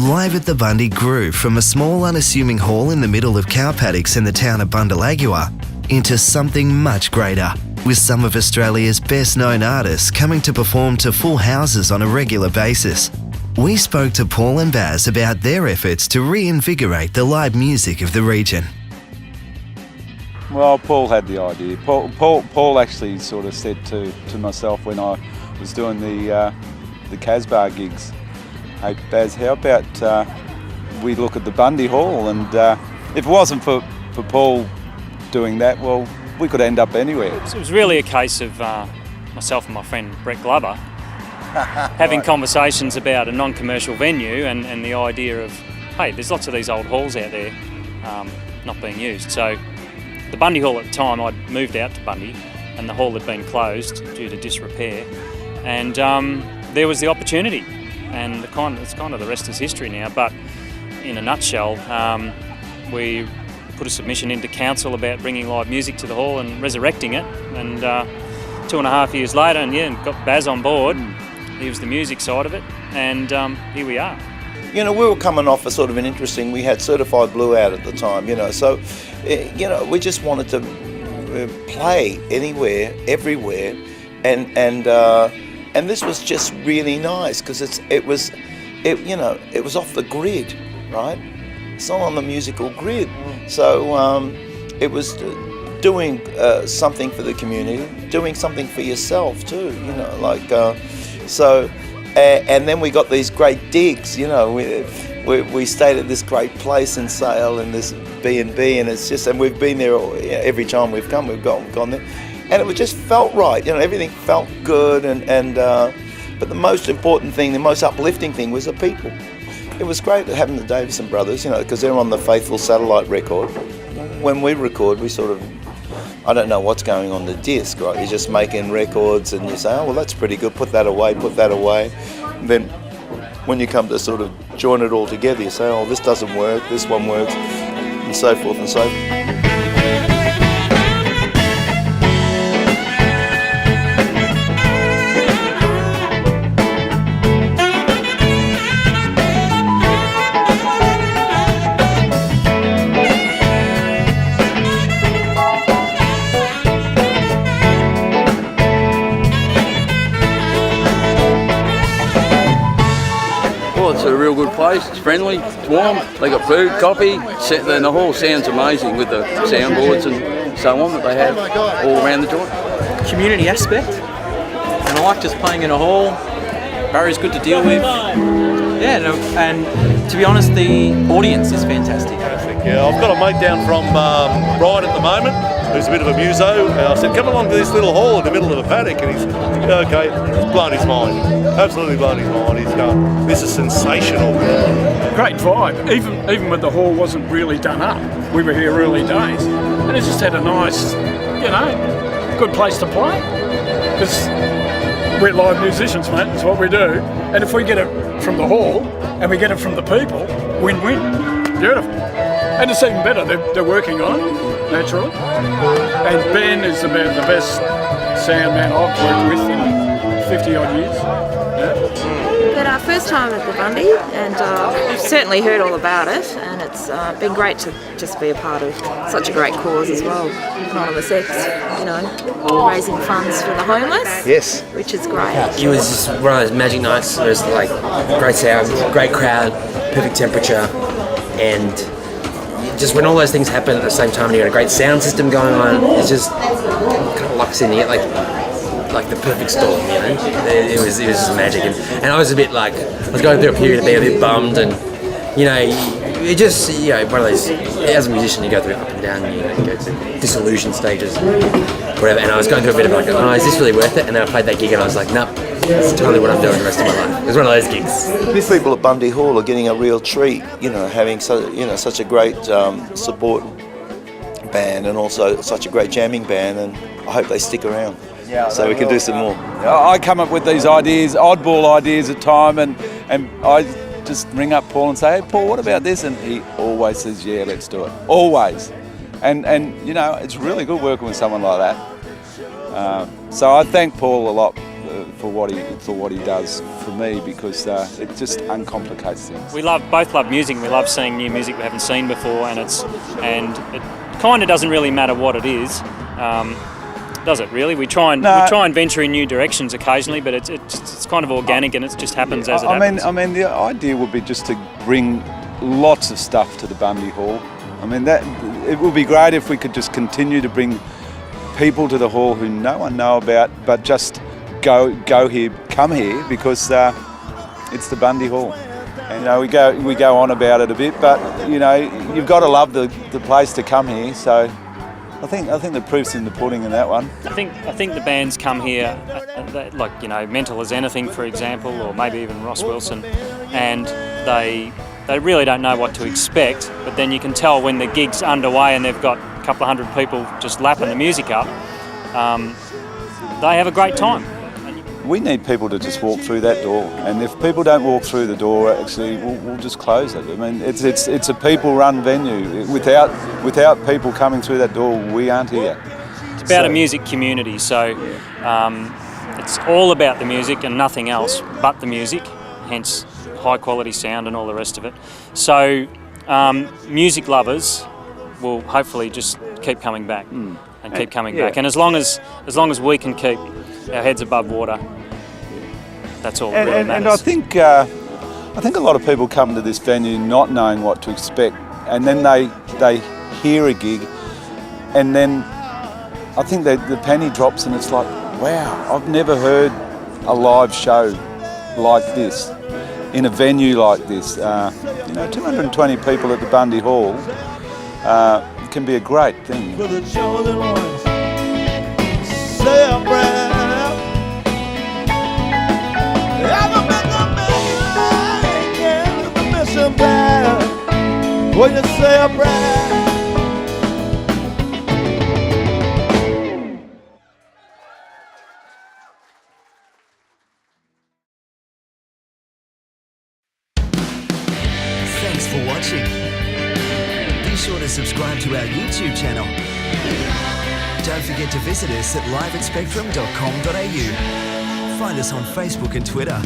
Live at the Bundy grew from a small unassuming hall in the middle of cow paddocks in the town of Bundalaguah into something much greater, with some of Australia's best known artists coming to perform to full houses on a regular basis. We spoke to Paul and Baz about their efforts to reinvigorate the live music of the region. Well, Paul had the idea. Paul actually sort of said to myself when I was doing the Casbah gigs, "Hey Baz, how about we look at the Bundy Hall?" And if it wasn't for Paul doing that, well, we could end up anywhere. It was really a case of myself and my friend Brett Glover having conversations about a non-commercial venue and the idea of, hey, there's lots of these old halls out there not being used. So the Bundy Hall at the time, I'd moved out to Bundy and the hall had been closed due to disrepair, and there was the opportunity, and it's kind of the rest is history now. But in a nutshell, we put a submission into council about bringing live music to the hall and resurrecting it, and 2.5 years later, and got Baz on board. He was the music side of it, and here we are. You know, we were coming off a sort of an interesting, we had Certified Blue out at the time, so, we just wanted to play anywhere, everywhere, and this was just really nice because it was off the grid, right? It's not on the musical grid, so it was doing something for the community, doing something for yourself too, and then we got these great digs, we stayed at this great place in Sale in this B&B, and it's just, and we've been there every time we've come, we've gone there, and it just felt right, everything felt good, but the most important thing, the most uplifting thing was the people. It was great having the Davison brothers, because they're on the Faithful satellite record. When we record, we sort of, I don't know what's going on the disc, right? You're just making records and you say, oh, well, that's pretty good, put that away. And then when you come to sort of join it all together, you say, oh, this doesn't work, this one works, and so forth and so forth. It's a real good place, it's friendly, it's warm, they got food, coffee, and the hall sounds amazing with the soundboards and so on that they have all around the joint. Community aspect, and I like just playing in a hall. Barry's good to deal with. Yeah, and to be honest, the audience is fantastic. Yeah, I've got a mate down from Ryde at the moment, who's a bit of a muso. I said, come along to this little hall in the middle of a paddock, and he said, okay, it's blown his mind. Absolutely blown his mind. He's going, this is sensational. Great vibe. Even when the hall wasn't really done up, we were here early days, and it just had a nice, good place to play. Because we're live musicians, mate. That's what we do. And if we get it from the hall and we get it from the people, win-win. Beautiful. And it's even better. They're working on it, naturally. And Ben is about the best sound man I've worked with in 50 odd years. Yeah. But our first time at the Bundy, and we've certainly heard all about it, and it's been great to just be a part of such a great cause as well. Anonymous X, raising funds for the homeless. Yes. Which is great. It was just one of those magic nights. It was like great sound, great crowd, perfect temperature, and just when all those things happen at the same time and you got a great sound system going on, it's just kind of lucks in. You get like the perfect storm, It was just magic, and I was a bit I was going through a period of being a bit bummed, and it just one of those, as a musician you go through up and down, you go through disillusion stages, whatever. And I was going through a bit of oh, is this really worth it? And then I played that gig and I was like, nope, that's totally what I'm doing the rest of my life. It was one of those gigs. These people at Bundy Hall are getting a real treat, having such a great support band and also such a great jamming band, and I hope they stick around. Yeah, so we can do some more. I come up with these ideas, oddball ideas at time, and I just ring up Paul and say, hey Paul, what about this? And he always says, yeah, let's do it. Always. And it's really good working with someone like that. So I thank Paul a lot for what he does for me, because it just uncomplicates things. We both love music. We love seeing new music we haven't seen before, and it kind of doesn't really matter what it is. Does it really? We try and venture in new directions occasionally, but it's kind of organic, and it just happens as it happens. I mean, the idea would be just to bring lots of stuff to the Bundy Hall. I mean, it would be great if we could just continue to bring people to the hall who no one know about, but just come here because it's the Bundy Hall. And, we go on about it a bit, but you've got to love the place to come here. So I think the proof's in the pudding in that one. I think the bands come here, like Mental as Anything, for example, or maybe even Ross Wilson, and they really don't know what to expect. But then you can tell when the gig's underway and they've got a couple of hundred people just lapping the music up, they have a great time. We need people to just walk through that door, and if people don't walk through the door, actually, we'll just close it. I mean, it's a people-run venue. Without people coming through that door, we aren't here. It's about a music community, so it's all about the music and nothing else but the music. Hence, high-quality sound and all the rest of it. So, music lovers will hopefully just keep coming back and keep coming back. And as long as we can keep our heads above water, that's all that really matters. And I think a lot of people come to this venue not knowing what to expect, and then they hear a gig, and then I think the penny drops, and it's like, wow, I've never heard a live show like this in a venue like this. 220 people at the Bundy Hall can be a great thing. For the chosen ones, say a prayer. Will you say a prayer? Thanks for watching. Be sure to subscribe to our YouTube channel. Don't forget to visit us at live@spectrum.com.au. Find us on Facebook and Twitter.